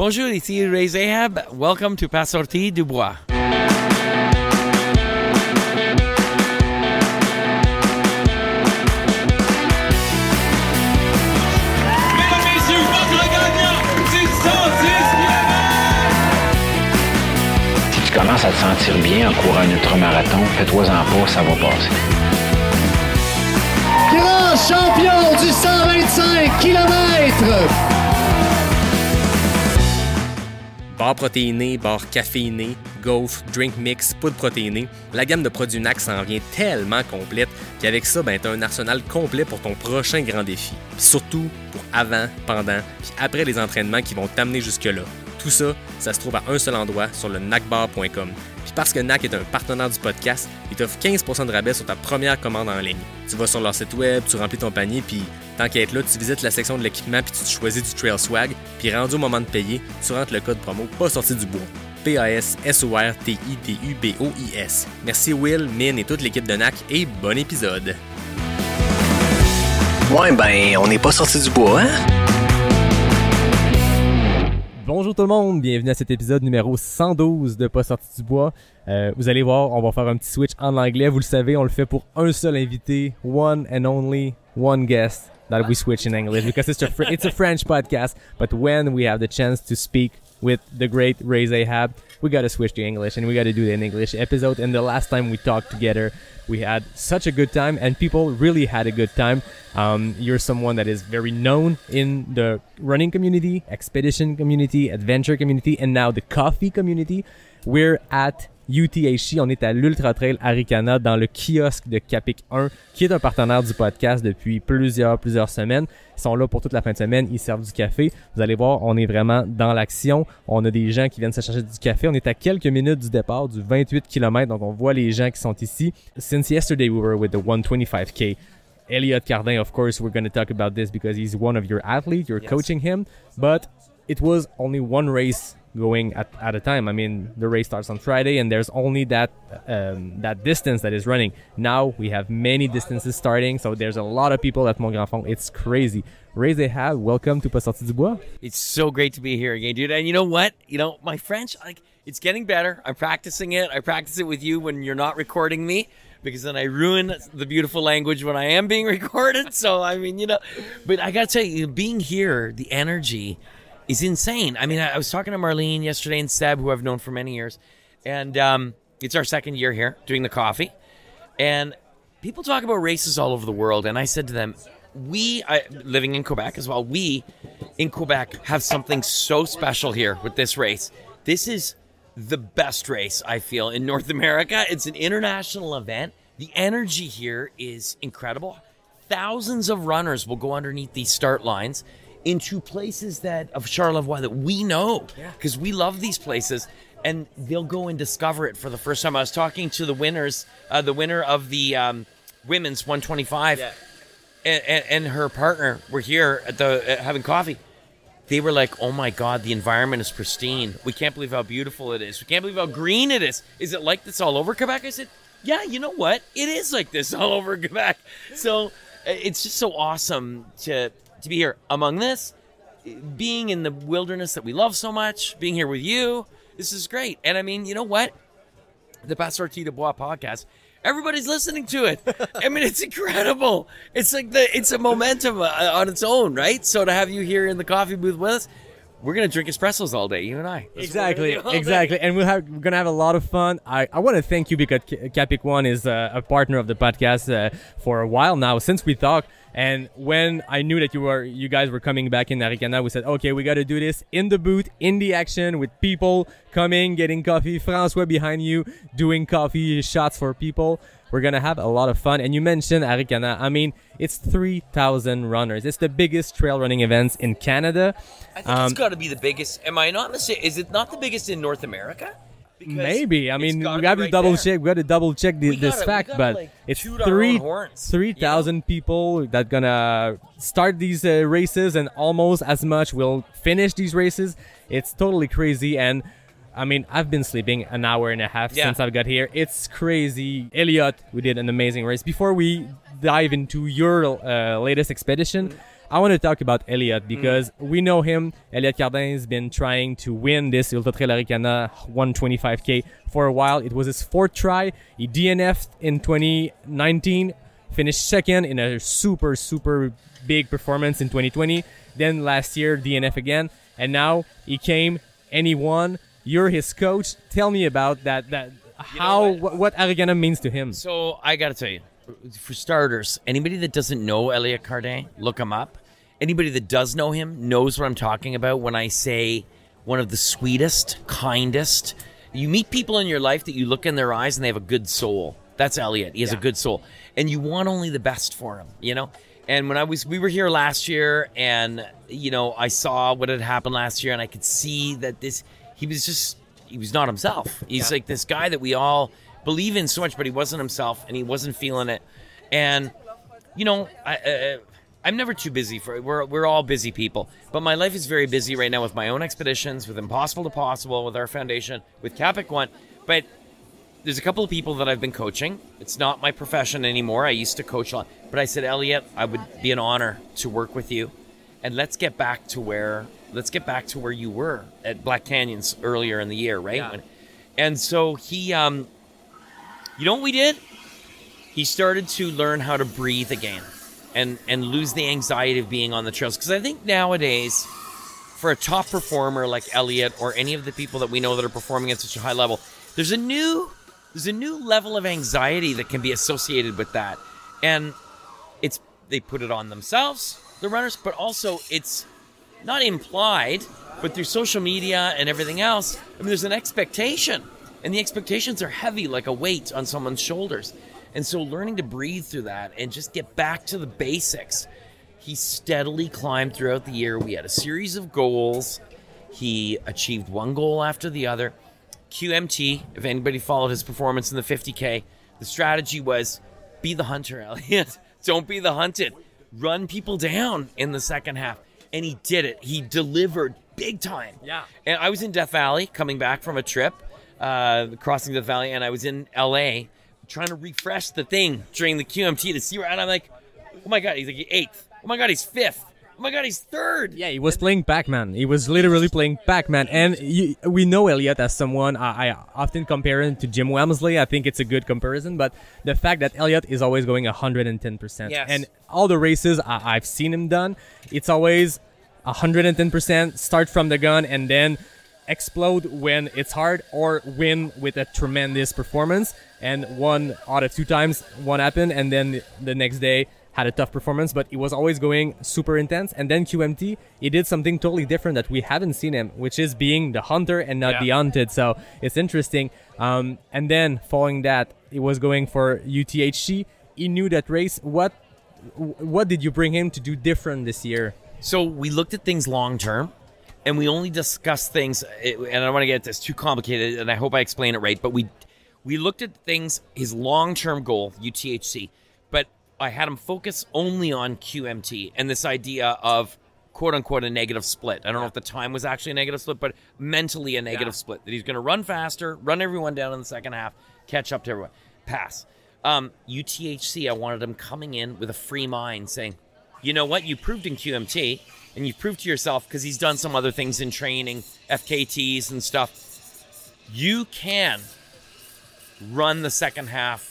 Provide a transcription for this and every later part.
Bonjour, ici Zahab. Welcome to Pas sorti du bois. Si tu commences à te sentir bien en courant un ultramarathon, fais-toi-en pas, ça va passer. Grand champion du 125 km! Barres protéinées, barres caféinées, gaufres, drink mix, poudre protéinée, la gamme de produits NAC s'en vient tellement complète qu'avec ça, t'as un arsenal complet pour ton prochain grand défi. Puis surtout pour avant, pendant, puis après les entraînements qui vont t'amener jusque-là. Tout ça, ça se trouve à un seul endroit sur le nacbar.com. Puis parce que NAC est un partenaire du podcast, il t'offre 15% de rabais sur ta première commande en ligne. Tu vas sur leur site web, tu remplis ton panier, puis tant qu'à être là, tu visites la section de l'équipement puis tu choisis du trail swag, puis rendu au moment de payer, tu rentres le code promo pas sorti du bois. PASSORTIDUBOIS. Merci Will, Min et toute l'équipe de NAC et bon épisode. Ouais, on n'est pas sorti du bois, hein? Bonjour tout le monde, bienvenue à cet épisode numéro 112 de Pas sorti du bois. Vous allez voir, on va faire un petit switch en anglais. Vous le savez, on le fait pour un seul invité, one and only one guest that we switch in English because it's a French podcast. But when we have the chance to speak with the great Zahab, we got to switch to English and we got to do an English episode. And the last time we talked together, we had such a good time and people really had a good time. You're someone that is very known in the running community, expedition community, adventure community, and now the coffee community. We're at UTHC, on est à l'Ultra Trail Arikana dans le kiosque de Capic 1 qui est un partenaire du podcast depuis plusieurs semaines. Ils sont là pour toute la fin de semaine, ils servent du café. Vous allez voir, on est vraiment dans l'action. On a des gens qui viennent se chercher du café. On est à quelques minutes du départ du 28 km, donc on voit les gens qui sont ici. Since yesterday we were with the 125K. Elliot Cardin, of course, we're going to talk about this because he's one of your athletes. You're coaching him, but it was only one race going at a time. I mean, the race starts on Friday and there's only that distance that is running. Now we have many distances starting, so there's a lot of people at Mont Grand Fond. It's crazy. Zahab, welcome to Pas sorti du bois. It's so great to be here again, dude. And you know what? My French, it's getting better. I'm practicing it. I practice it with you when you're not recording me, because then I ruin the beautiful language when I am being recorded. So, but I got to tell you, being here, the energy is insane. I mean, I was talking to Marlene yesterday and Seb, who I've known for many years, and it's our second year here doing the coffee, and people talk about races all over the world, and I said to them, living in Quebec as well, we in Quebec have something so special here with this race. This is the best race, I feel, in North America. It's an international event. The energy here is incredible. Thousands of runners will go underneath these start lines into places of Charlevoix that we know, because we love these places, and they'll go and discover it for the first time. I was talking to the winner of the women's 125, and her partner were here at having coffee. They were like, oh my God, the environment is pristine. We can't believe how beautiful it is. We can't believe how green it is. Is it like this all over Quebec? I said, yeah, you know what? It is like this all over Quebec. So it's just so awesome to be here among this, being in the wilderness that we love so much, being here with you. This is great. And I mean, you know what? The Pas sorti du bois podcast, everybody's listening to it. I mean, it's incredible. It's like it's a momentum on its own, right? So to have you here in the coffee booth with us, we're going to drink espressos all day, you and I. Exactly. And we're going to have a lot of fun. I want to thank you because Capic 1 is a partner of the podcast for a while now, since we talked. And when I knew that you guys were coming back in Arikana, we said, okay, we got to do this in the booth, in the action, with people coming, getting coffee. François behind you, doing coffee shots for people. We're going to have a lot of fun. And you mentioned Arikana. I mean, it's 3,000 runners. It's the biggest trail running events in Canada. I think it's got to be the biggest. Am I not mistaken? Is it not the biggest in North America? Because maybe. I mean, we got to double check. We got to double check this fact, but it's 3,000 people that gonna start these races, and almost as much will finish these races. It's totally crazy. And I mean, I've been sleeping an hour and a half since I got here. It's crazy. Elliot, we did an amazing race. Before we dive into your latest expedition, I want to talk about Elliot because we know him. Elliot Cardin's been trying to win this Ultra Trail Arikana 125K for a while. It was his 4th try. He DNF'd in 2019, finished second in a super, super big performance in 2020. Then last year, DNF again. And now he came and he won. You're his coach. Tell me about that. What Arikana means to him. So I got to tell you, for starters, anybody that doesn't know Elliot Cardin, look him up. Anybody that does know him knows what I'm talking about when I say one of the sweetest, kindest. You meet people in your life that you look in their eyes and they have a good soul. That's Elliot. He has a good soul. And you want only the best for him, you know? And when we were here last year and, you know, I saw what had happened last year and I could see that he was not himself. He's like this guy that we all believe in so much, but he wasn't himself and he wasn't feeling it. And, you know, I'm never too busy we're all busy people, but my life is very busy right now with my own expeditions, with Impossible to Possible, with our foundation, with Québécois. But there's a couple of people that I've been coaching. It's not my profession anymore. I used to coach a lot, but I said, Elliot, I would be an honor to work with you, and let's get back to where you were at Black Canyons earlier in the year, right? Yeah. And so he, you know what we did? He started to learn how to breathe again and lose the anxiety of being on the trails. Because I think nowadays, for a top performer like Elliot or any of the people that we know that are performing at such a high level, there's a new level of anxiety that can be associated with that. And they put it on themselves, the runners, but also it's not implied, but through social media and everything else, I mean, there's an expectation. And the expectations are heavy, like a weight on someone's shoulders. And so learning to breathe through that and just get back to the basics. He steadily climbed throughout the year. We had a series of goals. He achieved one goal after the other. QMT, if anybody followed his performance in the 50K, the strategy was be the hunter, Elliot. Don't be the hunted. Run people down in the second half. And he did it. He delivered big time. Yeah. And I was in Death Valley coming back from a trip, crossing Death Valley, and I was in LA trying to refresh the thing during the QMT to see where, and I'm like, oh my God, he's like 8th. Oh my God, he's 5th. Oh my God, he's 3rd. Yeah, he was playing Pac-Man. He was literally playing Pac-Man. And we know Elliot as someone, I often compare him to Jim Wamsley. I think it's a good comparison. But the fact that Elliot is always going 110%. Yes. And all the races I've seen him done, it's always 110%, start from the gun, and then explode when it's hard or win with a tremendous performance. And 1 out of 2 times, one happened, and then the next day had a tough performance, but he was always going super intense. And then QMT, he did something totally different that we haven't seen him, which is being the hunter and not the hunted. So it's interesting. And then following that, he was going for UTHC. He knew that race. What did you bring him to do different this year? So we looked at things long term, and we only discussed things, and I don't want to get this too complicated, and I hope I explain it right, but we looked at things, his long-term goal, UTHC, but I had him focus only on QMT and this idea of quote-unquote a negative split. I don't know if the time was actually a negative split, but mentally a negative split, that he's going to run faster, run everyone down in the second half, catch up to everyone, pass. UTHC, I wanted him coming in with a free mind saying, you know what, you proved in QMT, and you've proved to yourself, because he's done some other things in training, FKTs and stuff, you can run the second half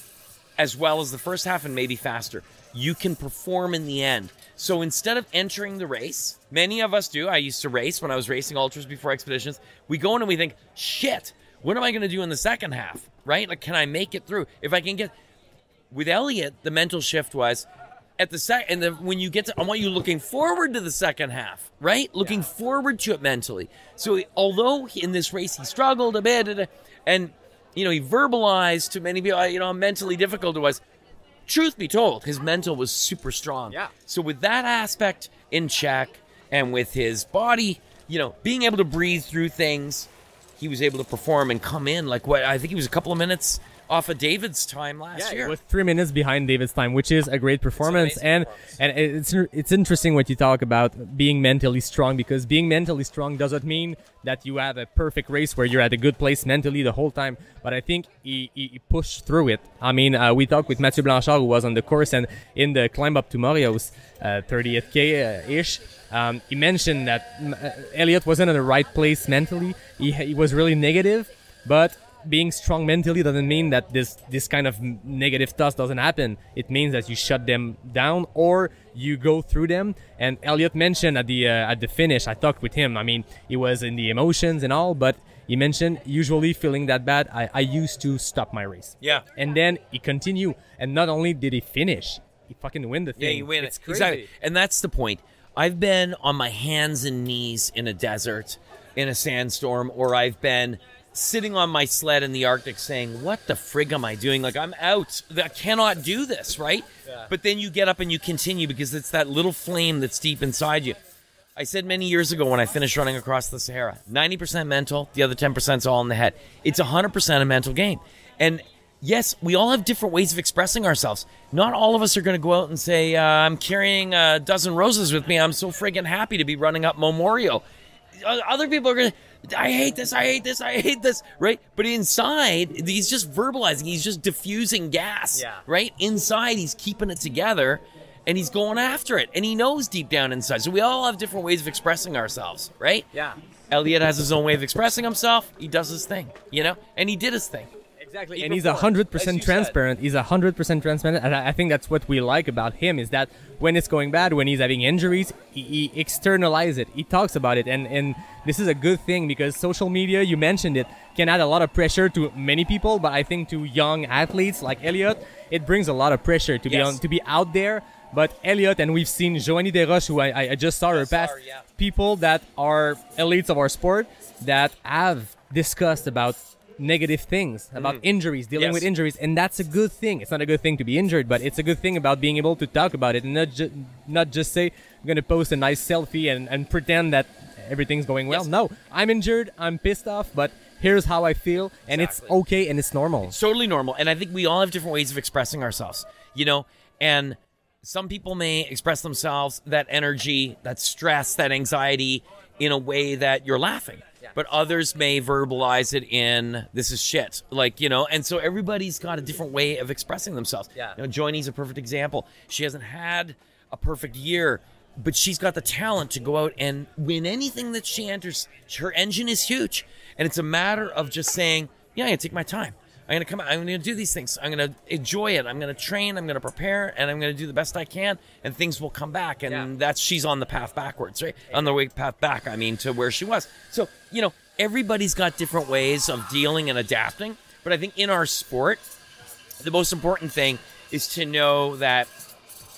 as well as the first half and maybe faster. You can perform in the end. So instead of entering the race, many of us do. I used to race when I was racing ultras before expeditions. We go in and we think, shit, what am I going to do in the second half, right? Like, can I make it through? If I can get... With Elliot, the mental shift was, at the when you get to, I want you looking forward to the second half, right? Looking forward to it mentally. So although in this race he struggled a bit, and you know, he verbalized to many people, you know, how mentally difficult it was. Truth be told, his mental was super strong. Yeah. So with that aspect in check, and with his body, you know, being able to breathe through things, he was able to perform and come in like what I think he was a couple of minutes off of David's time last year. It was 3 minutes behind David's time, which is a great performance. And it's interesting what you talk about being mentally strong, because being mentally strong doesn't mean that you have a perfect race where you're at a good place mentally the whole time. But I think he pushed through it. I mean, we talked with Mathieu Blanchard, who was on the course, and in the climb up to Morios, 30th K-ish, he mentioned that Elliott wasn't in the right place mentally. He was really negative, but being strong mentally doesn't mean that this kind of negative stuff doesn't happen. It means that you shut them down or you go through them. And Elliott mentioned at the finish, I talked with him. I mean, he was in the emotions and all, but he mentioned usually feeling that bad, I used to stop my race. Yeah. And then he continued, and not only did he finish, he fucking win the thing. Yeah, you win it's it. crazy. Exactly. And that's the point. I've been on my hands and knees in a desert, in a sandstorm, or I've been sitting on my sled in the Arctic saying, what the frig am I doing? Like, I'm out. I cannot do this, right? Yeah. But then you get up and you continue because it's that little flame that's deep inside you. I said many years ago when I finished running across the Sahara, 90% mental, the other 10% is all in the head. It's 100% a mental game. And yes, we all have different ways of expressing ourselves. Not all of us are going to go out and say, I'm carrying a dozen roses with me. I'm so friggin' happy to be running up Memorial. Other people are going to, I hate this, I hate this, I hate this, right? But inside, he's just verbalizing. He's just diffusing gas, right? Inside, he's keeping it together, and he's going after it. And he knows deep down inside. So we all have different ways of expressing ourselves, right? Yeah. Elliott has his own way of expressing himself. He does his thing, and he did his thing. Exactly, and he's 100% transparent. He's 100% transparent, and I think that's what we like about him, is that when it's going bad, when he's having injuries, he externalizes it. He talks about it, and this is a good thing, because social media, you mentioned it, can add a lot of pressure to many people, but I think to young athletes like Elliott, it brings a lot of pressure to be out there. But Elliott, and we've seen Yannick Vézina, who I just saw her pass, people that are elites of our sport that have discussed about negative things, about injuries, dealing with injuries, and that's a good thing. It's not a good thing to be injured, but it's a good thing about being able to talk about it and not just say, I'm going to post a nice selfie and pretend that everything's going well. No, I'm injured, I'm pissed off, but here's how I feel, and it's okay, and it's normal. It's totally normal, and I think we all have different ways of expressing ourselves, and some people may express themselves, that energy, that stress, that anxiety, in a way that you're laughing. But others may verbalize it in, this is shit. And so everybody's got a different way of expressing themselves. Yeah. Joiny's a perfect example. She hasn't had a perfect year, but she's got the talent to go out and win anything that she enters. Her engine is huge. And it's a matter of just saying, I'm going to take my time. I'm going to come out. I'm going to do these things. I'm going to enjoy it. I'm going to train. I'm going to prepare. And I'm going to do the best I can. And things will come back. And she's on the path backwards, right? On the path back, to where she was. So, everybody's got different ways of dealing and adapting. But I think in our sport, the most important thing is to know that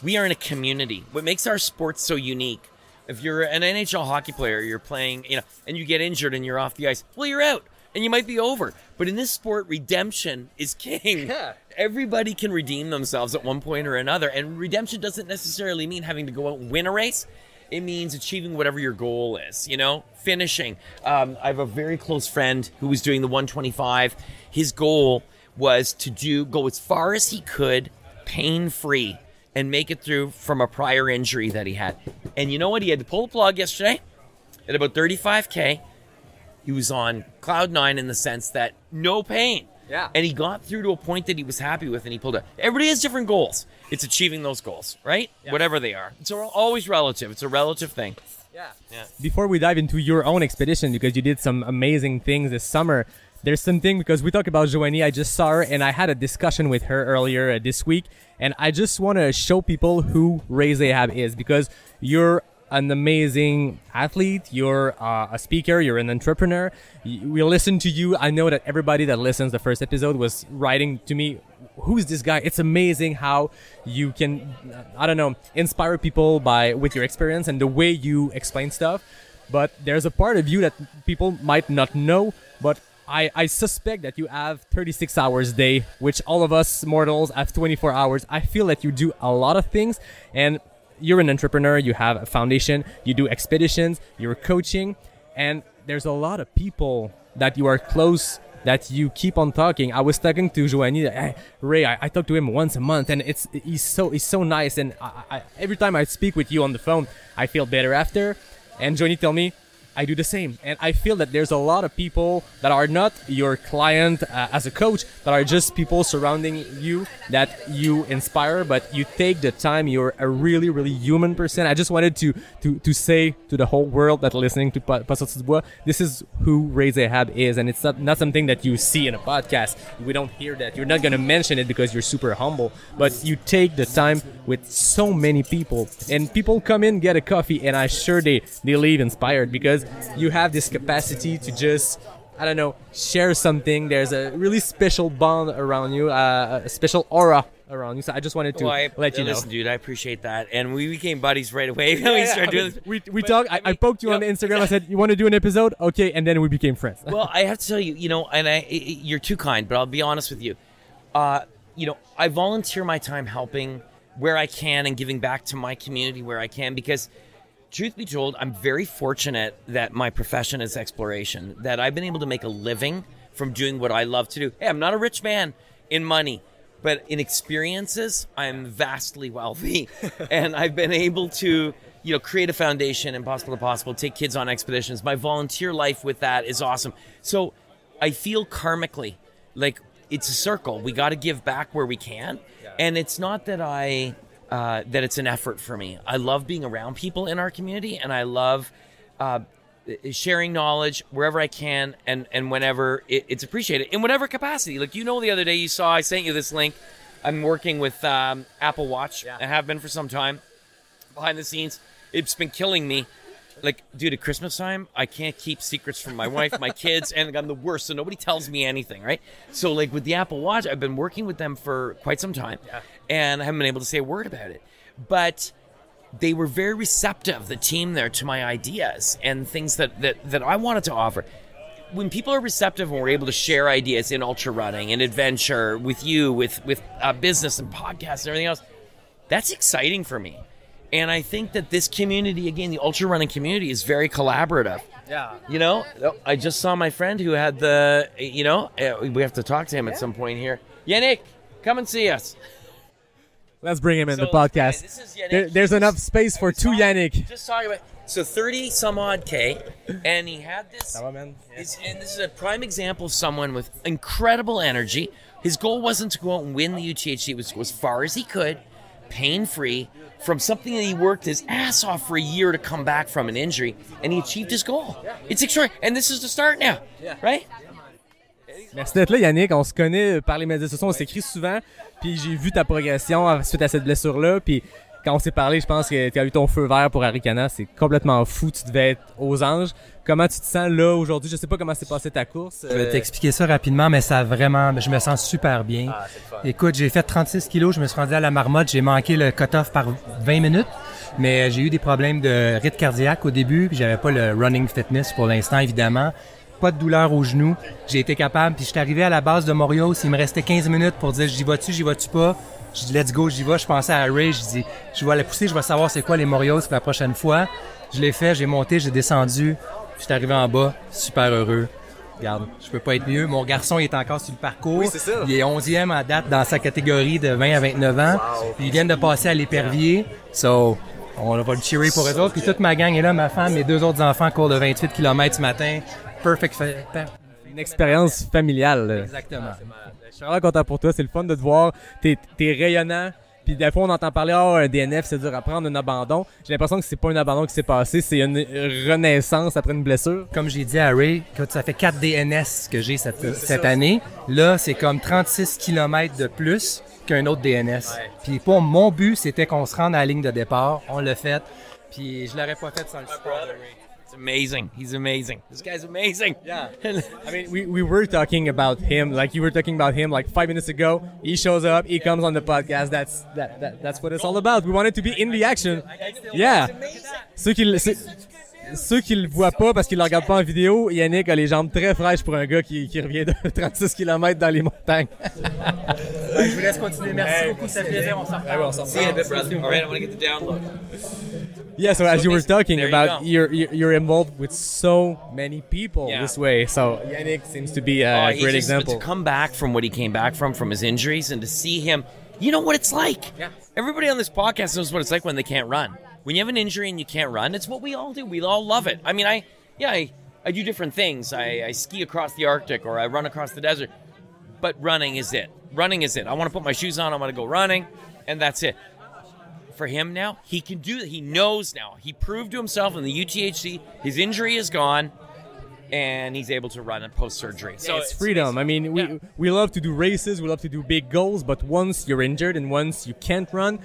we are in a community. What makes our sport so unique, if you're an NHL hockey player, you're playing, and you get injured and you're off the ice, well, you're out. And you might be over. But in this sport, redemption is king. Yeah. Everybody can redeem themselves at one point or another. And redemption doesn't necessarily mean having to go out and win a race. It means achieving whatever your goal is, finishing. I have a very close friend who was doing the 125. His goal was to go as far as he could, pain-free, and make it through from a prior injury that he had. And you know what? He had to pull the plug yesterday at about 35K. He was on cloud nine in the sense that no pain. Yeah. And he got through to a point that he was happy with, and he pulled it. Everybody has different goals. It's achieving those goals, right? Yeah. Whatever they are. It's always relative. It's a relative thing. Yeah. Before we dive into your own expedition, because you did some amazing things this summer, there's something, because we talked about Joanie, I just saw her, and I had a discussion with her earlier this week, and I just want to show people who Zahab is, because you're an amazing athlete, you're a speaker, you're an entrepreneur. We listen to you. I know that everybody that listens the first episode was writing to me, who's this guy? It's amazing how you can, inspire people with your experience and the way you explain stuff. But there's a part of you that people might not know, but I suspect that you have 36 hours a day, which all of us mortals have 24 hours. I feel that you do a lot of things, and you're an entrepreneur, you have a foundation, you do expeditions, you're coaching, and there's a lot of people that you are close that you keep on talking. I was talking to Joanie, hey, Ray, I talk to him once a month, and he's so nice, and I every time I speak with you on the phone, I feel better after. And Joanie tell me, I do the same. And I feel that there's a lot of people that are not your client as a coach, that are just people surrounding you that you inspire, but you take the time. You're a really, really human person. I just wanted to say to the whole world that listening to Pas sorti du bois, this is who Ray Zahab is. And it's not something that you see in a podcast. We don't hear that. You're not going to mention it because you're super humble, but you take the time with so many people, and people come in, get a coffee, and I'm sure they leave inspired because you have this capacity to just, I don't know, share something. There's a really special bond around you, a special aura around you. So I just wanted to let you know. Listen, dude, I appreciate that. And we became buddies right away when we started doing this. We talked. I poked you on Instagram. I said, you want to do an episode? Okay. And then we became friends. Well, I have to tell you, and you're too kind, but I'll be honest with you. I volunteer my time helping where I can and giving back to my community where I can, because truth be told, I'm very fortunate that my profession is exploration, that I've been able to make a living from doing what I love to do. Hey, I'm not a rich man in money, but in experiences, I'm vastly wealthy. And I've been able to, create a foundation, Impossible to Possible, take kids on expeditions. My volunteer life with that is awesome. So I feel karmically like it's a circle. We got to give back where we can. And it's not that that it's an effort for me. I love being around people in our community, and I love sharing knowledge wherever I can and whenever it's appreciated, in whatever capacity. Like, the other day you saw, I sent you this link. I'm working with Apple Watch. I have been for some time. Behind the scenes, it's been killing me. Like, dude, at Christmas time, I can't keep secrets from my wife, my kids, and I'm the worst, so nobody tells me anything, right? So, like, with the Apple Watch, I've been working with them for quite some time, and I haven't been able to say a word about it. But they were very receptive, the team there, to my ideas and things that I wanted to offer. When people are receptive and we're able to share ideas in ultra running and adventure with you, with business and podcasts and everything else, that's exciting for me. And I think that this community, again, the ultra running community, is very collaborative. Yeah. I just saw my friend who had we have to talk to him at some point here. Yannick, come and see us. Let's bring him in the podcast. This is Yannick. There's enough space for two Yannick. Just talking about, so 30 some odd K, and he had this. And this is a prime example of someone with incredible energy. His goal wasn't to go out and win the UTHC. It was to go as far as he could, pain-free, from something that he worked his ass off for a year to come back from an injury, and he achieved his goal. It's extraordinary, and this is the start now, right? Merci d'être là, Yannick. On se connaît par les médias sociaux, on s'écrit souvent, puis j'ai vu ta progression suite à cette blessure-là, puis quand on s'est parlé, je pense que tu as eu ton feu vert pour Arikana. C'est complètement fou, tu devais être aux anges. Comment tu te sens là aujourd'hui? Je sais pas comment s'est passée ta course. Je vais t'expliquer ça rapidement, mais je me sens super bien. Écoute, j'ai fait 36 kilos, je me suis rendu à la marmotte, j'ai manqué le cut-off par 20 minutes, mais j'ai eu des problèmes de rythme cardiaque au début, puis j'avais pas le running fitness pour l'instant, évidemment. Pas de douleur au genou. J'ai été capable, puis je suis arrivé à la base de Morios, il me restait 15 minutes pour dire j'y vas-tu pas? Je dis let's go, j'y vais. Je pensais à Ray, je dis je vais la pousser, je vais savoir c'est quoi les Morios pour la prochaine fois. Je l'ai fait, j'ai monté, j'ai descendu, je suis arrivé en bas, super heureux. Regarde, je peux pas être mieux. Mon garçon, il est encore sur le parcours. Oui, c'est ça. Il est 11e à date dans sa catégorie de 20 à 29 ans. Wow. Puis ils viennent de passer à l'épervier. So, on va le cheerer pour eux autres. Puis toute ma gang est là, ma femme, mes 2 autres enfants courent de 28 km ce matin. Perfect. Une expérience familiale. Exactement. Je suis vraiment content pour toi. C'est le fun de te voir. T'es rayonnant. Puis des fois, on entend parler, un DNF, c'est dur à prendre, un abandon. J'ai l'impression que c'est pas un abandon qui s'est passé, c'est une renaissance après une blessure. Comme j'ai dit à Ray, ça fait 4 DNS que j'ai cette année. Là, c'est comme 36 km de plus qu'un autre DNS. Ouais. Puis pour mon but, c'était qu'on se rende à la ligne de départ. On l'a fait. Puis je l'aurais pas fait sans le support de Ray. It's amazing. He's amazing. This guy's amazing. Yeah. I mean, we were talking about him, like you were talking about him like 5 minutes ago. He shows up, he comes on the podcast. That's what it's all about. We wanted to be in the action. Yeah. Ceux qui le voient pas parce qu'ils le regardent pas en vidéo, Yannick a les jambes très fraîches pour un gars qui revient de 36 km dans les montagnes. Je vous laisse continuer. Merci beaucoup, ça fait plaisir. On s'en reparle. See you in a bit, brother. All right, I want to get the download. Yeah, so as you were talking there about, you you're involved with so many people this way. So Yannick seems to be a great example. To come back from what he came back from his injuries, and to see him, you know what it's like. Yeah. Everybody on this podcast knows what it's like when they can't run. When you have an injury and you can't run, it's what we all do. We all love it. I mean, I do different things. I ski across the Arctic, or I run across the desert. But running is it. Running is it. I want to put my shoes on. I want to go running, and that's it. For him now, he can do it. He knows now. He proved to himself in the UTHC, his injury is gone, and he's able to run post-surgery. So it's freedom. I mean, we love to do races, we love to do big goals, but once you're injured and once you can't run,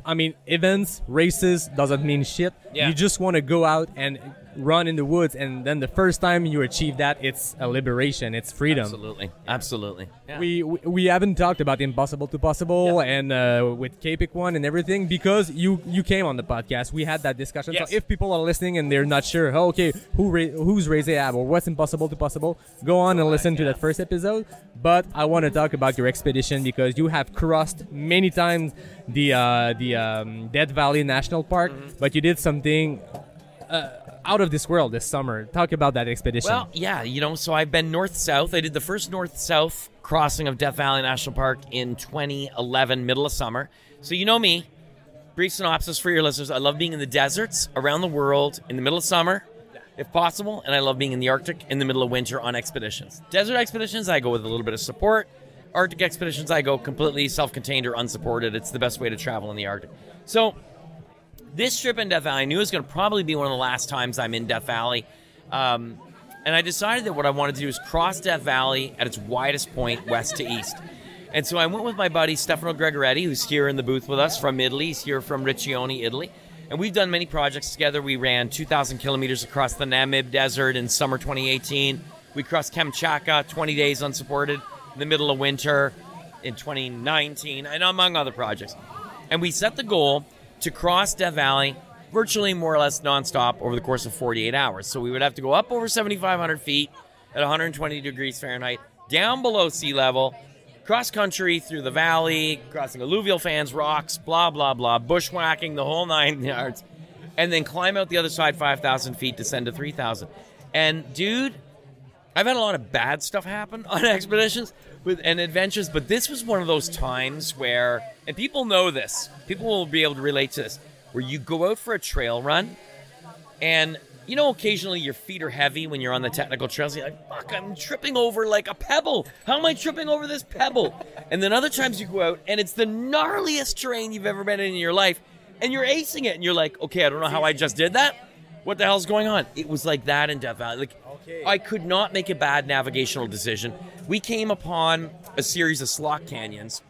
I mean, events, races doesn't mean shit. Yeah. You just want to go out and run in the woods, and then the first time you achieve that, it's a liberation, it's freedom. Absolutely. Yeah. We haven't talked about Impossible to Possible and with Québécois and everything, because you came on the podcast. We had that discussion. Yes. So if people are listening and they're not sure, who's Raise Zahab or what's Impossible to Possible, go on and listen to that first episode. But I want to talk about your expedition, because you have crossed many times the Death Valley National Park, but you did something out of this world this summer. Talk about that expedition. Well, yeah, so I've been north-south. I did the first north-south crossing of Death Valley National Park in 2011, middle of summer. So you know me. Brief synopsis for your listeners. I love being in the deserts around the world in the middle of summer, if possible, and I love being in the Arctic in the middle of winter on expeditions. Desert expeditions, I go with a little bit of support. Arctic expeditions, I go completely self-contained or unsupported. It's the best way to travel in the Arctic. So this trip in Death Valley, I knew it was going to probably be one of the last times I'm in Death Valley. And I decided that what I wanted to do is cross Death Valley at its widest point, west to east. And so I went with my buddy Stefano Gregoretti, who's here in the booth with us from Italy. He's here from Riccione, Italy. And we've done many projects together. We ran 2,000 kilometers across the Namib Desert in summer 2018. We crossed Kamchatka, 20 days unsupported, in the middle of winter in 2019, and among other projects. And we set the goal to cross Death Valley virtually more or less nonstop over the course of 48 hours. So we would have to go up over 7,500 feet at 120 degrees Fahrenheit, down below sea level, cross country through the valley, crossing alluvial fans, rocks, blah, blah, blah, bushwhacking, the whole 9 yards, and then climb out the other side 5,000 feet, descend to 3,000. And dude, I've had a lot of bad stuff happen on expeditions and adventures, but this was one of those times where, and people know this, people will be able to relate to this, where you go out for a trail run, and occasionally your feet are heavy when you're on the technical trails. You're like, fuck, I'm tripping over like a pebble. How am I tripping over this pebble? And then other times you go out, and it's the gnarliest terrain you've ever been in your life, and you're acing it, and you're like, okay, I don't know how I just did that. What the hell's going on? It was like that in Death Valley. I could not make a bad navigational decision. We came upon a series of slot canyons,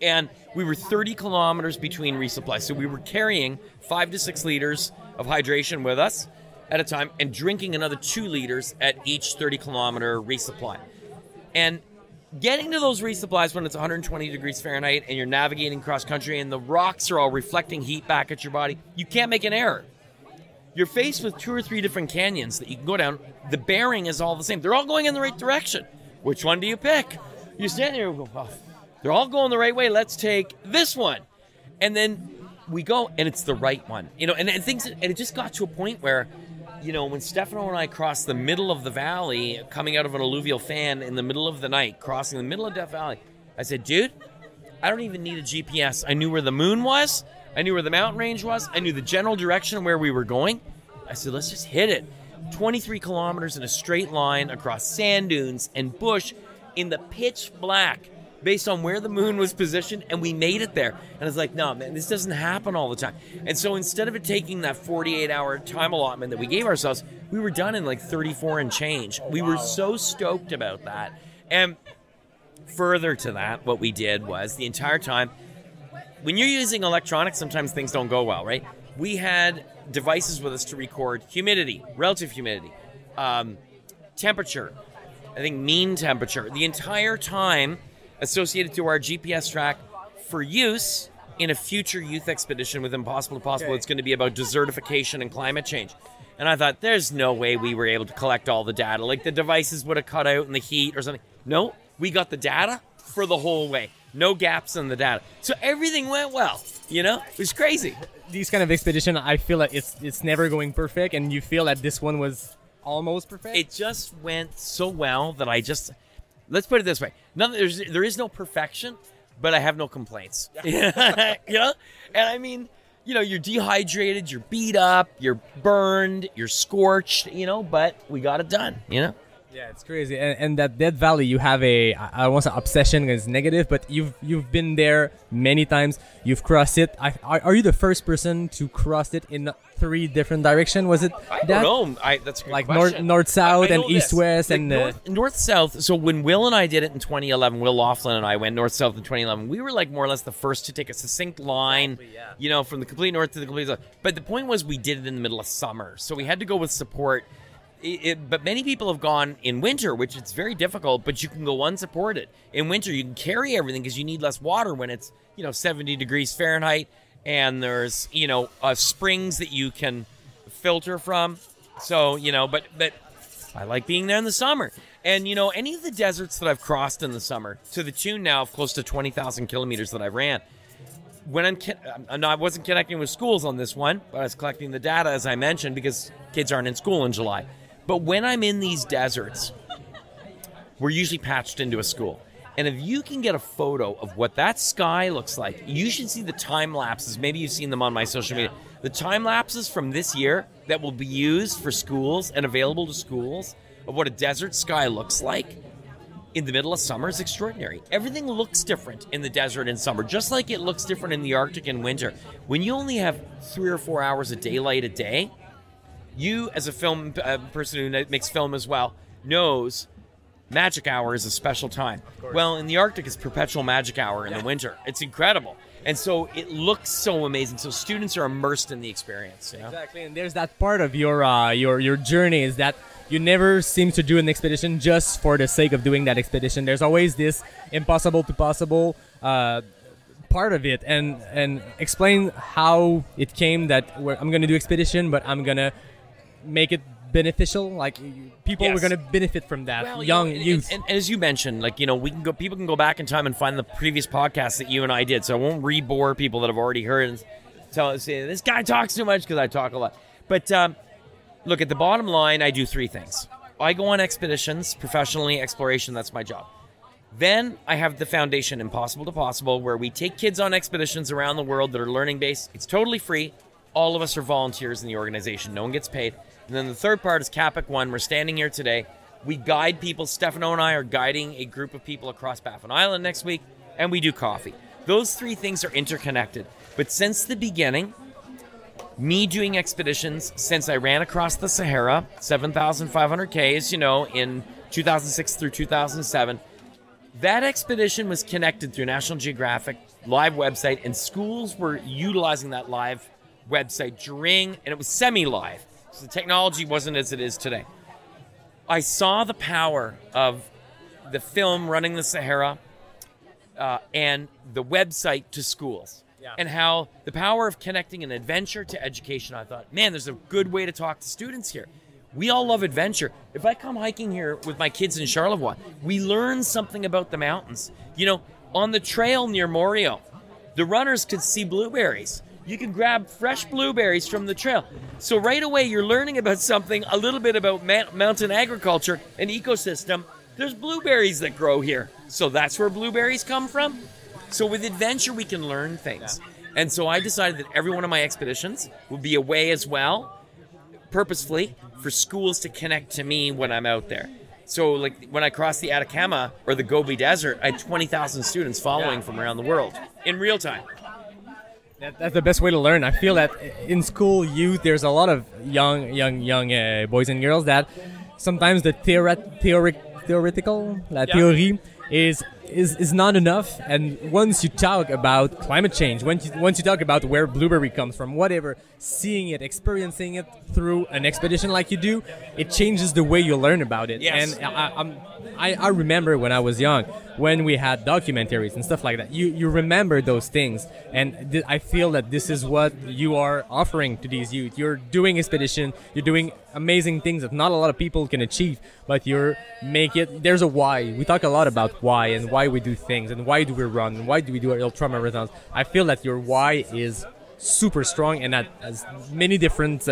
and we were 30 kilometers between resupplies. So we were carrying 5 to 6 liters of hydration with us at a time and drinking another 2 liters at each 30-kilometer resupply. And getting to those resupplies when it's 120 degrees Fahrenheit and you're navigating cross-country and the rocks are all reflecting heat back at your body, you can't make an error. You're faced with 2 or 3 different canyons that you can go down. The bearing is all the same. They're all going in the right direction. Which one do you pick? You stand there and go, oh, they're all going the right way. Let's take this one. And then we go, and it's the right one. And it just got to a point where, when Stefano and I crossed the middle of the valley, coming out of an alluvial fan in the middle of the night, crossing the middle of Death Valley, I said, dude, I don't even need a GPS. I knew where the moon was. I knew where the mountain range was. I knew the general direction of where we were going. I said, let's just hit it. 23 kilometers in a straight line across sand dunes and bush in the pitch black based on where the moon was positioned, and we made it there. And I was like, no, man, this doesn't happen all the time. And so instead of it taking that 48-hour time allotment that we gave ourselves, we were done in like 34 and change. We were so stoked about that. And further to that, what we did was the entire time, when you're using electronics, sometimes things don't go well, right? We had devices with us to record humidity, relative humidity, temperature, I think mean temperature, the entire time associated to our GPS track for use in a future youth expedition with Impossible to Possible. Okay. It's going to be about desertification and climate change. And I thought, there's no way we were able to collect all the data. Like the devices would have cut out in the heat or something. No, we got the data for the whole way. No gaps in the data. So everything went well. You know, it was crazy. These kind of expedition, I feel like it's never going perfect, and you feel that this one was almost perfect. It just went so well that let's put it this way: there is no perfection, but I have no complaints. You know, and I mean, you know, you're dehydrated, you're beat up, you're burned, you're scorched, you know, but we got it done. You know. Yeah, it's crazy. And that Death Valley, you have I don't want to say obsession is negative, but you've been there many times. You've crossed it. Are you the first person to cross it in 3 different directions? Was it I don't know. That's a good like question. north south I and know east this. west Like and north south. So when Will and I did it in 2011, Will Laughlin and I went north south in 2011. We were like more or less the first to take a succinct line, you know, from the complete north to the complete south. But the point was we did it in the middle of summer, so we had to go with support. But many people have gone in winter, which it's very difficult, but you can go unsupported. In winter, you can carry everything because you need less water when it's, you know, 70 degrees Fahrenheit, and there's, you know, springs that you can filter from. So, you know, but I like being there in the summer. And, you know, any of the deserts that I've crossed in the summer, to the tune now of close to 20,000 kilometers that I ran, when I wasn't connecting with schools on this one, but I was collecting the data, as I mentioned, because kids aren't in school in July. But when I'm in these deserts, we're usually patched into a school. And if you can get a photo of what that sky looks like, you should see the time lapses. Maybe you've seen them on my social media. The time lapses from this year that will be used for schools and available to schools of what a desert sky looks like in the middle of summer is extraordinary. Everything looks different in the desert in summer, just like it looks different in the Arctic in winter. When you only have 3 or 4 hours of daylight a day, you, as a film person who makes film as well, knows magic hour is a special time. Well, in the Arctic, it's perpetual magic hour in the winter. It's incredible. And so it looks so amazing. So students are immersed in the experience. You know? Exactly. And there's that part of your journey is that you never seem to do an expedition just for the sake of doing that expedition. There's always this impossible to possible part of it. And explain how it came that I'm going to do expedition, but I'm going to make it beneficial, like people Yes. were going to benefit from that. Well, Young you know, youth. and as you mentioned, like, you know, people can go back in time and find the previous podcasts that you and I did. So I won't re-bore people that have already heard and say this guy talks too much, because I talk a lot. But look, at the bottom line, I do 3 things. I go on expeditions, professionally, exploration. That's my job. Then I have the foundation, Impossible to Possible, where we take kids on expeditions around the world that are learning based. It's totally free. All of us are volunteers in the organization. No one gets paid. And then the third part is Capic One. We're standing here today. We guide people. Stefano and I are guiding a group of people across Baffin Island next week, and we do coffee. Those 3 things are interconnected. But since the beginning, me doing expeditions, since I ran across the Sahara, 7,500 Ks, you know, in 2006 through 2007, that expedition was connected through National Geographic live website, and schools were utilizing that live website and it was semi-live. So the technology wasn't as it is today. I saw the power of the film Running the Sahara and the website to schools, and how the power of connecting an adventure to education. I thought, man, there's a good way to talk to students here. We all love adventure. If I come hiking here with my kids in Charlevoix, we learn something about the mountains. You know, on the trail near Morio, the runners could see blueberries. You can grab fresh blueberries from the trail. So right away, you're learning about something, a little bit about mountain agriculture and ecosystem. There's blueberries that grow here. So that's where blueberries come from. So with adventure, we can learn things. And so I decided that every one of my expeditions would be a way as well, purposefully, for schools to connect to me when I'm out there. So like when I crossed the Atacama or the Gobi Desert, I had 20,000 students following from around the world in real time. That's the best way to learn. I feel that in school youth, there's a lot of young boys and girls that sometimes the theoretical, theory is not enough. And once you talk about climate change, once you talk about where blueberry comes from, whatever, seeing it, experiencing it through an expedition like you do, it changes the way you learn about it. Yes. And I remember when I was young, when we had documentaries and stuff like that, you remember those things. And I feel that this is what you are offering to these youth. You're doing expedition, you're doing amazing things that not a lot of people can achieve, but there's a why. We talk a lot about why and why why we do things and why do we run and why do we do ultra marathons, I feel that your why is super strong and that has many different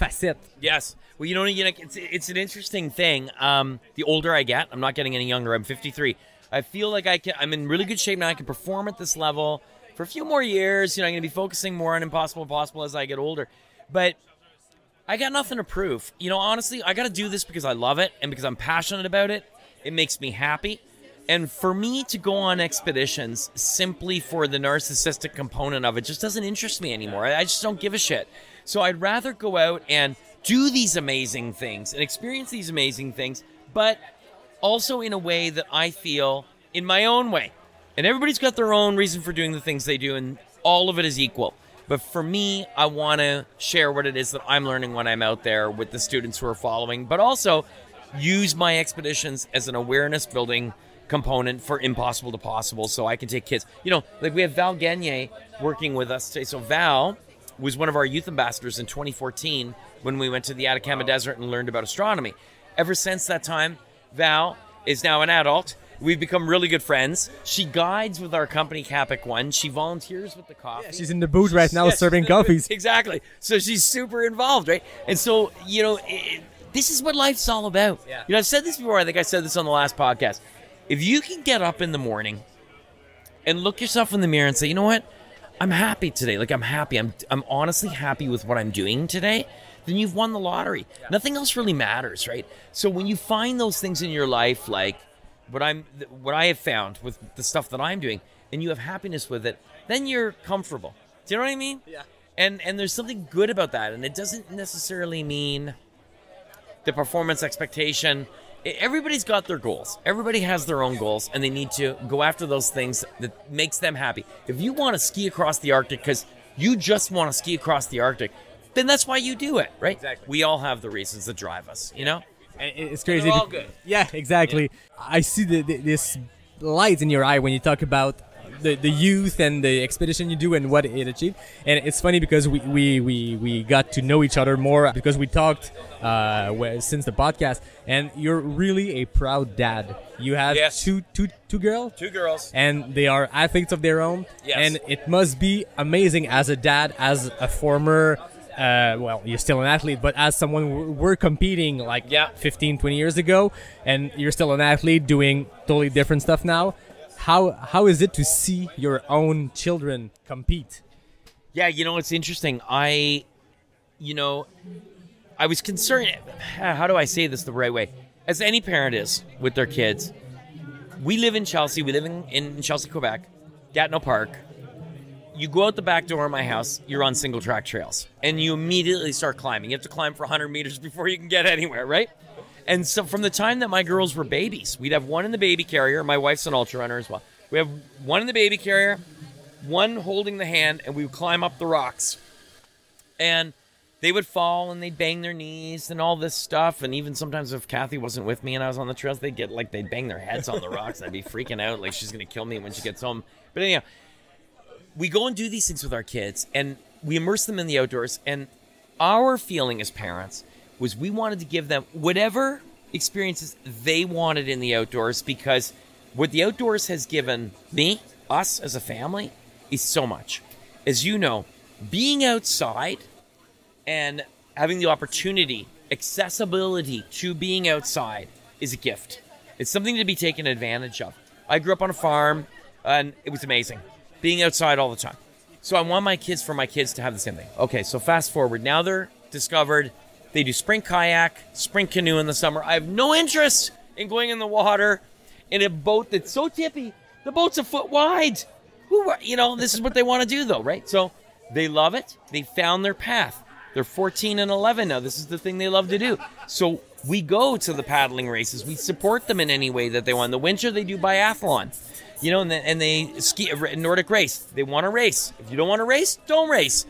facets. Yes. Well, it's an interesting thing. The older I get, I'm not getting any younger. I'm 53. I feel like I'm in really good shape now. I can perform at this level for a few more years. I'm going to be focusing more on impossible possible as I get older. But I got nothing to prove. Honestly, I got to do this because I love it and because I'm passionate about it. It makes me happy. And for me to go on expeditions simply for the narcissistic component of it just doesn't interest me anymore. I just don't give a shit. So I'd rather go out and do these amazing things and experience these amazing things, but also in a way that I feel in my own way. And everybody's got their own reason for doing the things they do, and all of it is equal. But for me, I want to share what it is that I'm learning when I'm out there with the students who are following, but also use my expeditions as an awareness building component for impossible to possible, so I can take kids. Like we have Val Gagne working with us today. So Val was one of our youth ambassadors in 2014 when we went to the Atacama Desert and learned about astronomy. Ever since that time, Val is now an adult. We've become really good friends. She guides with our company, Capic One. She volunteers with the coffee. Yeah, she's in the booth right now serving coffees. Exactly. So she's super involved, right? And so, this is what life's all about. Yeah. I've said this before. I think I said this on the last podcast. If you can get up in the morning and look yourself in the mirror and say, you know what? I'm happy today. Like, I'm happy. I'm honestly happy with what I'm doing today. Then you've won the lottery. Yeah. Nothing else really matters, right? So when you find those things in your life, like what I have found with the stuff that I'm doing, and you have happiness with it, then you're comfortable. Do you know what I mean? Yeah. And there's something good about that, and it doesn't necessarily mean the performance expectation. Everybody's got their goals. Everybody has their own goals, and they need to go after those things that makes them happy. If you want to ski across the Arctic because you just want to ski across the Arctic, then that's why you do it, right? Exactly. We all have the reasons that drive us, And it's crazy. They're all good. Yeah, exactly. Yeah. I see this light in your eye when you talk about the youth and the expedition you do and what it achieved. And it's funny because we got to know each other more because we talked since the podcast. And you're really a proud dad. You have two girls? 2 girls. And they are athletes of their own. Yes. And it must be amazing as a dad, as a former... well, you're still an athlete, but as someone we're competing 15, 20 years ago, and you're still an athlete doing totally different stuff now. How is it to see your own children compete? Yeah, it's interesting. I was concerned. How do I say this the right way? As any parent is with their kids, we live in Chelsea. We live in Chelsea, Quebec, Gatineau Park. You go out the back door of my house, you're on single track trails, and you immediately start climbing. You have to climb for 100 meters before you can get anywhere, right? And so from the time that my girls were babies, we'd have one in the baby carrier. My wife's an ultra runner as well. We have one in the baby carrier, one holding the hand, and we would climb up the rocks. And they would fall and they'd bang their knees and all this stuff. And even sometimes if Kathy wasn't with me and I was on the trails, they'd bang their heads on the rocks. I'd be freaking out like she's going to kill me when she gets home. But anyhow, we go and do these things with our kids and we immerse them in the outdoors. And our feeling as parents was we wanted to give them whatever experiences they wanted in the outdoors, because what the outdoors has given me, us as a family, is so much. As you know, being outside and having the opportunity, accessibility to being outside is a gift. It's something to be taken advantage of. I grew up on a farm and it was amazing being outside all the time. So I want my kids to have the same thing. Okay, so fast forward. Now they're discovered. They do sprint kayak, sprint canoe in the summer. I have no interest in going in the water in a boat that's so tippy. The boat's a foot wide. This is what they want to do though, right? So they love it. They found their path. They're 14 and 11 now. This is the thing they love to do. So we go to the paddling races. We support them in any way that they want. In the winter, they do biathlon. And they ski a Nordic race. They want to race. If you don't want to race, don't race.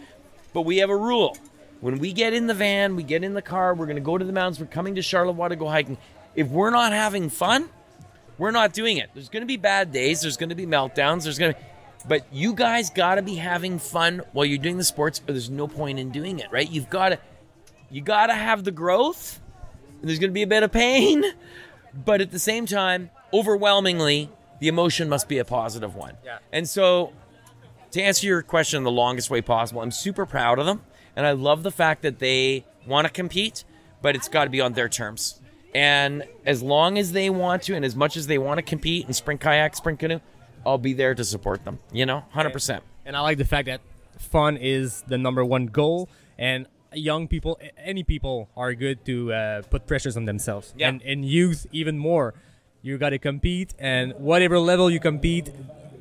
But we have a rule. When we get in the van, we get in the car, we're going to go to the mountains, we're coming to Charlevoix to go hiking. If we're not having fun, we're not doing it. There's going to be bad days. There's going to be meltdowns. But you guys got to be having fun while you're doing the sports, or there's no point in doing it, right? You got to have the growth. And there's going to be a bit of pain. But at the same time, overwhelmingly, the emotion must be a positive one. Yeah. And so, to answer your question the longest way possible, I'm super proud of them, and I love the fact that they want to compete, but it's got to be on their terms. And as long as they want to, and as much as they want to compete and sprint kayak, sprint canoe, I'll be there to support them, 100%. And I like the fact that fun is the number one goal, and young people, any people, are good to put pressures on themselves. Yeah. And youth even more. You got to compete, and whatever level you compete,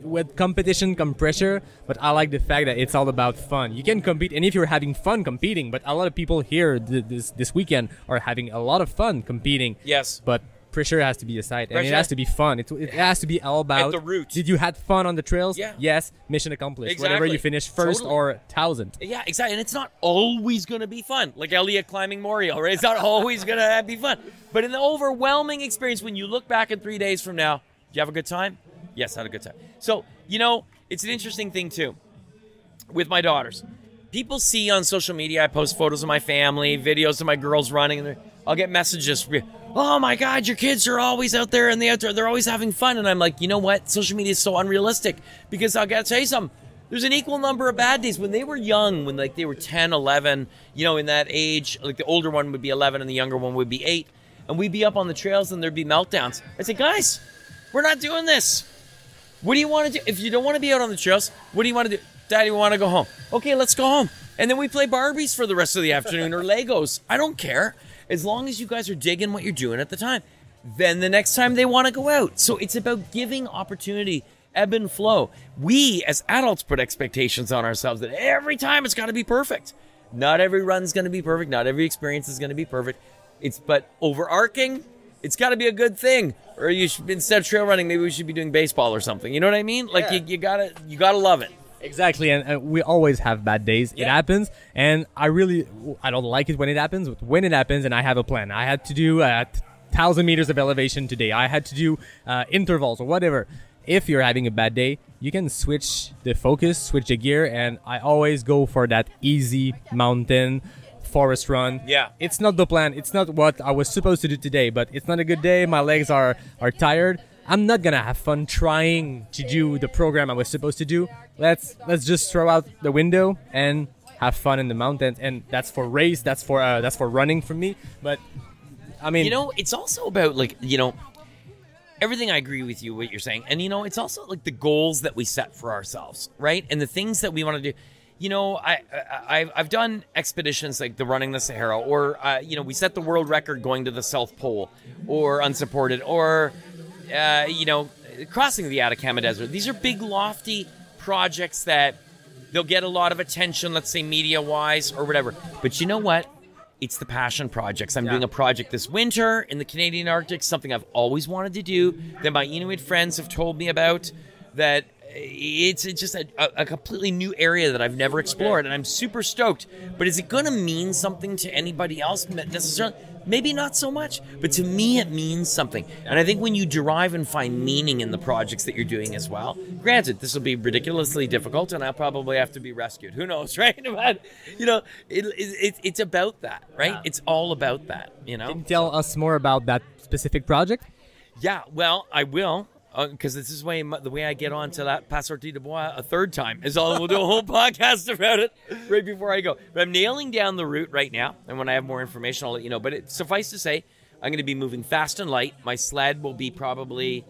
with competition come pressure, but I like the fact that it's all about fun. You can compete, and if you're having fun competing, but a lot of people here this weekend are having a lot of fun competing. Yes. But pressure has to be aside, and Pressure. it has to be fun. It has to be all about At the root. Did you had fun on the trails? Yeah. Yes. Mission accomplished. Exactly. Whether you finish first Totally. or 1,000. Yeah, exactly. And it's not always going to be fun. Like Elliot climbing Moriel, right? It's not always going to be fun. But in the overwhelming experience, when you look back in 3 days from now, did you have a good time? Yes, I had a good time. So, it's an interesting thing, too, with my daughters. People see on social media, I post photos of my family, videos of my girls running, and I'll get messages, oh my God, your kids are always out there and they're always having fun. And I'm like, you know what? Social media is so unrealistic, because I got to tell you something. There's an equal number of bad days. When they were young, when they were 10, 11, in that age, like the older one would be 11 and the younger one would be 8. And we'd be up on the trails and there'd be meltdowns. I'd say, guys, we're not doing this. What do you want to do? If you don't want to be out on the trails, what do you want to do? Daddy, we want to go home. Okay, let's go home. And then we play Barbies for the rest of the afternoon or Legos. I don't care. As long as you guys are digging what you're doing at the time. Then the next time they want to go out. So it's about giving opportunity, ebb and flow. We, as adults, put expectations on ourselves that every time it's got to be perfect. Not every run's going to be perfect. Not every experience is going to be perfect. But overarching, it's got to be a good thing. Or you should, instead of trail running, maybe we should be doing baseball or something. You know what I mean? Like you gotta love it. Exactly, and we always have bad days. It happens, and I don't like it when it happens, but when it happens, and I have a plan. I had to do 1,000 meters of elevation today. I had to do intervals or whatever. If you're having a bad day, you can switch the focus, switch the gear, and I always go for that easy mountain forest run. Yeah. It's not the plan. It's not what I was supposed to do today, but it's not a good day. My legs are tired. I'm not gonna have fun trying to do the program I was supposed to do. Let's just throw out the window and have fun in the mountains. And that's for race. That's for running for me. But I mean, it's also about everything. I agree with you what you're saying, and it's also like the goals that we set for ourselves, right? And the things that we want to do. I've done expeditions like the running the Sahara, or we set the world record going to the South Pole, or unsupported, or crossing the Atacama Desert. These are big, lofty projects that they'll get a lot of attention, let's say media-wise or whatever. But you know what? It's the passion projects. I'm doing a project this winter in the Canadian Arctic, something I've always wanted to do, that my Inuit friends have told me about, that it's just a completely new area that I've never explored, and I'm super stoked. But is it going to mean something to anybody else necessarily? Maybe not so much, but to me it means something. And I think when you derive and find meaning in the projects that you're doing as well, granted, this will be ridiculously difficult, and I'll probably have to be rescued. Who knows, right? But, it's about that, right? Yeah. It's all about that, Can you tell us more about that specific project? Yeah, well, I will. Because this is the way I get on to that Pas Sorti de Bois a third time. We'll do a whole podcast about it right before I go. But I'm nailing down the route right now. And when I have more information, I'll let you know. But suffice to say, I'm going to be moving fast and light. My sled will be probably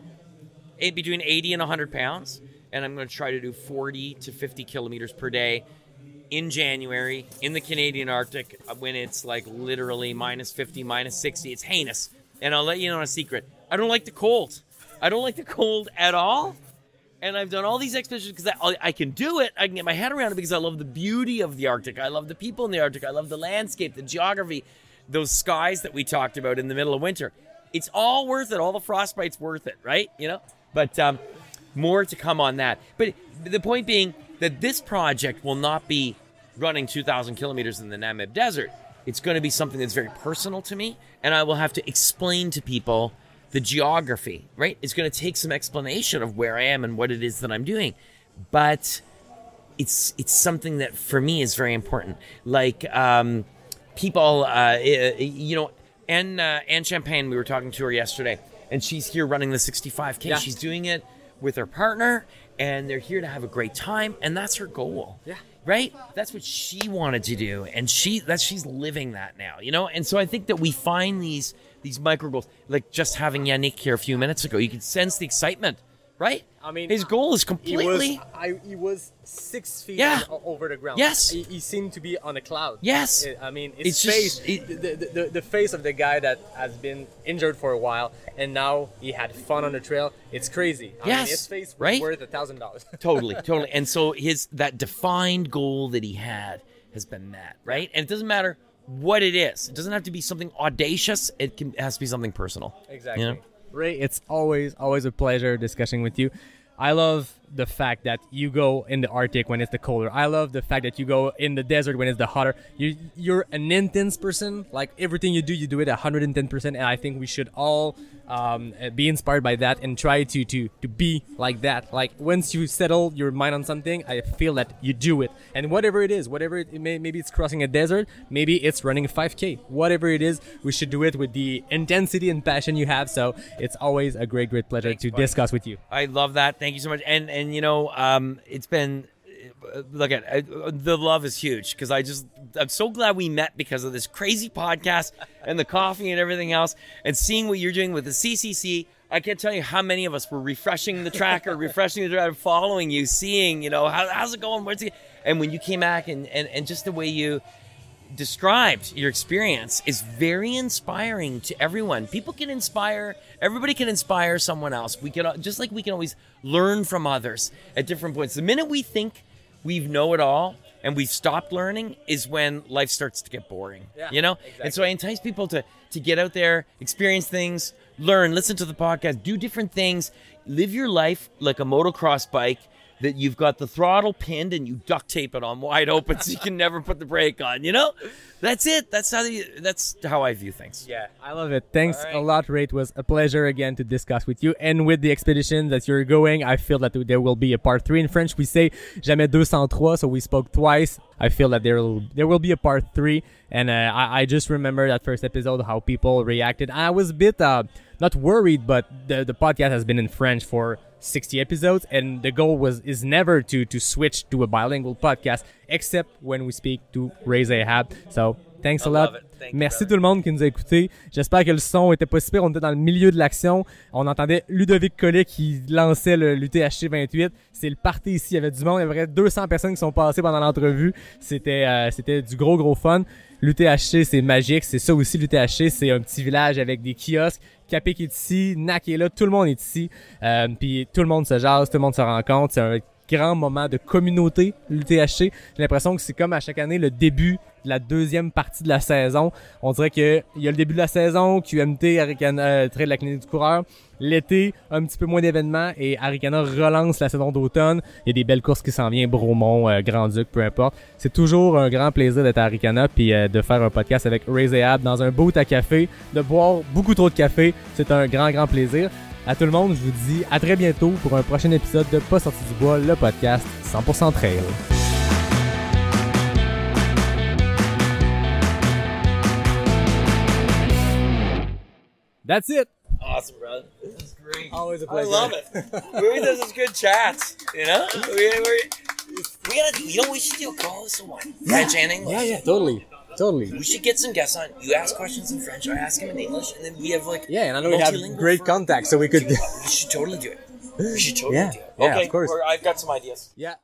between 80 and 100 pounds. And I'm going to try to do 40 to 50 kilometers per day in January in the Canadian Arctic when it's like literally minus 50, minus 60. It's heinous. And I'll let you know a secret. I don't like the cold. I don't like the cold at all, and I've done all these expeditions because I can do it. I can get my head around it because I love the beauty of the Arctic. I love the people in the Arctic. I love the landscape, the geography, those skies that we talked about in the middle of winter. It's all worth it. All the frostbite's worth it, right? But more to come on that. But the point being that this project will not be running 2,000 kilometers in the Namib Desert. It's going to be something that's very personal to me, and I will have to explain to people the geography, right? It's going to take some explanation of where I am and what it is that I'm doing. But it's something that for me is very important. Like people, Anne Champagne, we were talking to her yesterday. and she's here running the 65K. Yeah. She's doing it with her partner, and they're here to have a great time, and that's her goal. Yeah. Right? That's what she wanted to do, and she's living that now, you know? And so I think that we find these micro goals, like just having Yannick here a few minutes ago. You could sense the excitement, right? I mean, his goal is completely... He was 6 feet Yeah. over the ground. Yes. He seemed to be on a cloud. Yes. I mean, It's his just- face, the face of the guy that has been injured for a while, and now he had fun on the trail. It's crazy. I Yes. mean, his face was Right? worth $1,000. Totally. And so that defined goal that he had has been met, right? And it doesn't matter what it is. It doesn't have to be something audacious. It has to be something personal. Exactly. You know? Ray, it's always a pleasure discussing with you. I love the fact that you go in the Arctic when it's the colder. I love the fact that you go in the desert when it's the hotter. You're an intense person. Like everything you do it 110%. And I think we should all be inspired by that and try to be like that. Like once you settle your mind on something, I feel that you do it. And whatever it is, maybe it's crossing a desert, maybe it's running a 5K. Whatever it is, we should do it with the intensity and passion you have. So it's always a great pleasure to discuss with you. I love that. Thank you so much. And you know, it's been, look at the love is huge because I'm so glad we met because of this crazy podcast and the coffee and everything else, and seeing what you're doing with the CCC. I can't tell you how many of us were refreshing the tracker, following you, seeing, you know, how's it going? And when you came back and just the way you described your experience is very inspiring to everyone. Everybody can inspire someone else. We can, just like we can always learn from others at different points. The minute we think we know it all and we've stopped learning is when life starts to get boring. Yeah, you know? exactly. And so I entice people to get out there, experience things, learn, listen to the podcast, do different things, live your life like a motocross bike that you've got the throttle pinned and you duct tape it on wide open so you can never put the brake on, you know? That's it. That's how I view things. Yeah, I love it. Thanks All right. a lot, Ray. It was a pleasure again to discuss with you. And with the expedition that you're going, I feel that there will be a part 3. In French, we say jamais 203, so we spoke twice. I feel that there will be a part 3. And I just remember that first episode, how people reacted. I was a bit not worried, but the podcast has been in French for 60 episodes, and the goal is never to switch to a bilingual podcast, except when we speak to Ray Zahab. So thanks a lot. Merci tout le monde qui nous a écoutés. J'espère que le son était pas super. On était dans le milieu de l'action. On entendait Ludovic Collet qui lançait le l'UTHC 28. C'est le party ici. Il y avait du monde. Il y avait 200 personnes qui sont passées pendant l'entrevue. C'était du gros fun. L'UTHC, c'est magique. C'est ça aussi, l'UTHC. C'est un petit village avec des kiosques. Capé qui est ici. Nac est là. Tout le monde est ici. Puis tout le monde se jase. Tout le monde se rencontre. C'est un grand moment de communauté, l'UTHC. J'ai l'impression que c'est comme à chaque année le début de la deuxième partie de la saison. On dirait que il y a le début de la saison, QMT, Arikana, Trail de la clinique du coureur. L'été, un petit peu moins d'événements et Arikana relance la saison d'automne. Il y a des belles courses qui s'en viennent, Bromont, Grand-Duc, peu importe. C'est toujours un grand plaisir d'être à Arikana puis de faire un podcast avec Ray Zahab dans un booth à café, de boire beaucoup trop de café. C'est un grand plaisir. À tout le monde, je vous dis à très bientôt pour un prochain épisode de Pas sorti du bois, le podcast 100% trail. That's it. Awesome, brother. This is great. Always a I pleasure. love it. We do this good chats, you know? We gotta, you know, we should do a call this one. French and English. Yeah, totally. We should get some guests on. You ask questions in French, I ask them in English, and then we have like Yeah, and I know we have multilingual great for- contacts, so we could. We should totally do it. We should totally Yeah, do it. yeah, Okay, of course. I've got some ideas. Yeah.